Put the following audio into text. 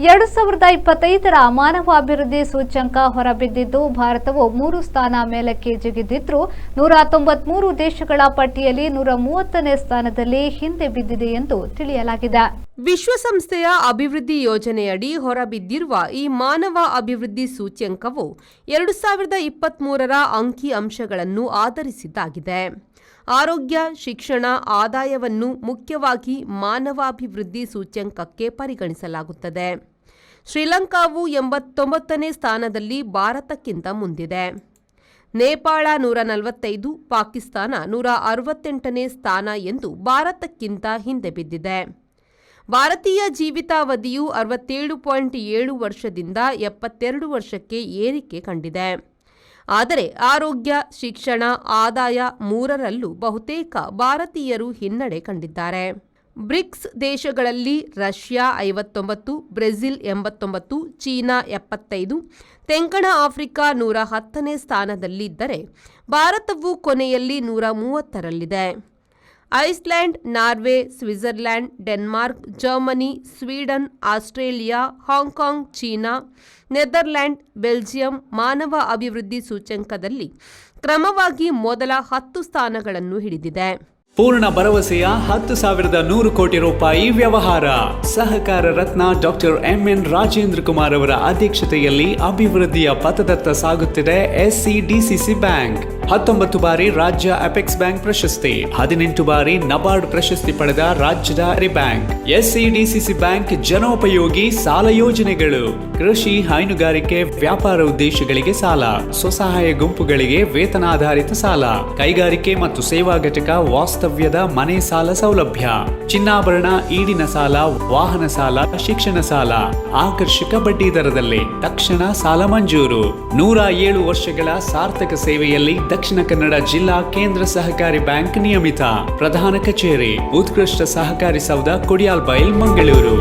2025ರ ಮಾನವಾಭಿವೃದ್ಧಿ ಸೂಚ್ಯಂಕ ಹೊರಬಿದ್ದಿದ್ದು ಭಾರತವು 3 ಸ್ಥಾನ ಮೇಲಕ್ಕೆ ಜಿಗಿದಿದ್ದರೂ 193 ದೇಶಗಳ ಪಟ್ಟಿಯಲ್ಲಿ 130ನೇ ಸ್ಥಾನದಲ್ಲಿ ಹಿಂದೆ ಬಿದ್ದಿದೆ ಎಂದು ತಿಳಿಯಲಾಗಿದೆ. ವಿಶ್ವಸಂಸ್ಥೆಯ ಅಭಿವೃದ್ಧಿ ಯೋಜನೆಯಡಿ ಹೊರಬಿದ್ದಿರುವ ಈ ಮಾನವ ಅಭಿವೃದ್ಧಿ ಸೂಚ್ಯಂಕವು 2023ರ ಅಂಕಿ ಅಂಶಗಳನ್ನು ಆಧರಿಸಿದ್ದಾಗಿದೆ. ಆರೋಗ್ಯ, ಶಿಕ್ಷಣ, ಆದಾಯವನ್ನು ಮುಖ್ಯವಾಗಿ ಮಾನವಾಭಿವೃದ್ಧಿ ಸೂಚ್ಯಂಕಕ್ಕೆ ಪರಿಗಣಿಸಲಾಗುತ್ತದೆ. ಶ್ರೀಲಂಕಾವು 89ನೇ ಸ್ಥಾನದಲ್ಲಿ ಭಾರತಕ್ಕಿಂತ ಮುಂದಿದೆ. ನೇಪಾಳ 145, ಪಾಕಿಸ್ತಾನ 168ನೇ ಸ್ಥಾನ ಎಂದು ಭಾರತಕ್ಕಿಂತ ಹಿಂದೆ ಬಿದ್ದಿದೆ. ಭಾರತೀಯ ಜೀವಿತಾವಧಿಯು 67.7 ವರ್ಷದಿಂದ 72 ವರ್ಷಕ್ಕೆ ಏರಿಕೆ ಕಂಡಿದೆ. ಆದರೆ ಆರೋಗ್ಯ, ಶಿಕ್ಷಣ, ಆದಾಯ ಮೂರರಲ್ಲೂ ಬಹುತೇಕ ಭಾರತೀಯರು ಹಿನ್ನಡೆ ಕಂಡಿದ್ದಾರೆ. ಬ್ರಿಕ್ಸ್ ದೇಶಗಳಲ್ಲಿ ರಷ್ಯಾ 59, ಬ್ರೆಜಿಲ್ 89, ಚೀನಾ 75, ತೆಂಕಣ ಆಫ್ರಿಕಾ 110ನೇ ಸ್ಥಾನದಲ್ಲಿದ್ದರೆ ಭಾರತವು ಕೊನೆಯಲ್ಲಿ 130ರಲ್ಲಿದೆ. Iceland, Norway, Switzerland, Denmark, Germany, Sweden, Australia, Hong Kong, China, Netherland, Belgium ಮಾನವ ಅಭಿವೃದ್ಧಿ ಸೂಚ್ಯಂಕದಲ್ಲಿ ಕ್ರಮವಾಗಿ ಮೊದಲ 10 ಸ್ಥಾನಗಳನ್ನು ಹಿಡಿದಿದೆ. ಪೂರ್ಣ ಭರವಸೆಯ 10,100 ಕೋಟಿ ರೂಪಾಯಿ ವ್ಯವಹಾರ. ಸಹಕಾರ ರತ್ನ ಡಾಕ್ಟರ್ ಎಂಎನ್ ರಾಜೇಂದ್ರ ಕುಮಾರ್ ಅವರ ಅಧ್ಯಕ್ಷತೆಯಲ್ಲಿ ಅಭಿವೃದ್ಧಿಯ ಪಥದತ್ತ ಸಾಗುತ್ತಿದೆ ಎಸ್ಸಿಡಿಸಿಸಿ ಬ್ಯಾಂಕ್. 19 ಬಾರಿ ರಾಜ್ಯ ಅಪೆಕ್ಸ್ ಬ್ಯಾಂಕ್ ಪ್ರಶಸ್ತಿ, 18 ಬಾರಿ ನಬಾರ್ಡ್ ಪ್ರಶಸ್ತಿ ಪಡೆದ ರಾಜ್ಯದ ಬ್ಯಾಂಕ್. ಎಸ್ಸಿಡಿಸಿಸಿ ಬ್ಯಾಂಕ್ ಜನೋಪಯೋಗಿ ಸಾಲ ಯೋಜನೆಗಳು, ಕೃಷಿ, ಹೈನುಗಾರಿಕೆ, ವ್ಯಾಪಾರ ಉದ್ದೇಶಗಳಿಗೆ ಸಾಲ, ಸ್ವಸಹಾಯ ಗುಂಪುಗಳಿಗೆ ವೇತನಾಧಾರಿತ ಸಾಲ, ಕೈಗಾರಿಕೆ ಮತ್ತು ಸೇವಾ ಘಟಕ ವಾಸ್ತವ್ಯದ ಮನೆ ಸಾಲ ಸೌಲಭ್ಯ, ಚಿನ್ನಾಭರಣ, ಈಡಿನ ಸಾಲ, ವಾಹನ ಸಾಲ, ಶಿಕ್ಷಣ ಸಾಲ, ಆಕರ್ಷಕ ಬಡ್ಡಿ ದರದಲ್ಲಿ ತಕ್ಷಣ ಸಾಲ ಮಂಜೂರು. 107 ವರ್ಷಗಳ ಸಾರ್ಥಕ ಸೇವೆಯಲ್ಲಿ ದಕ್ಷಿಣ ಕನ್ನಡ ಜಿಲ್ಲಾ ಕೇಂದ್ರ ಸಹಕಾರಿ ಬ್ಯಾಂಕ್ ನಿಯಮಿತ. ಪ್ರಧಾನ ಕಚೇರಿ, ಉತ್ಕೃಷ್ಟ ಸಹಕಾರಿ ಸೌಧ, ಕೊಡಿಯಾಲ್ಬೈಲ್, ಮಂಗಳೂರು.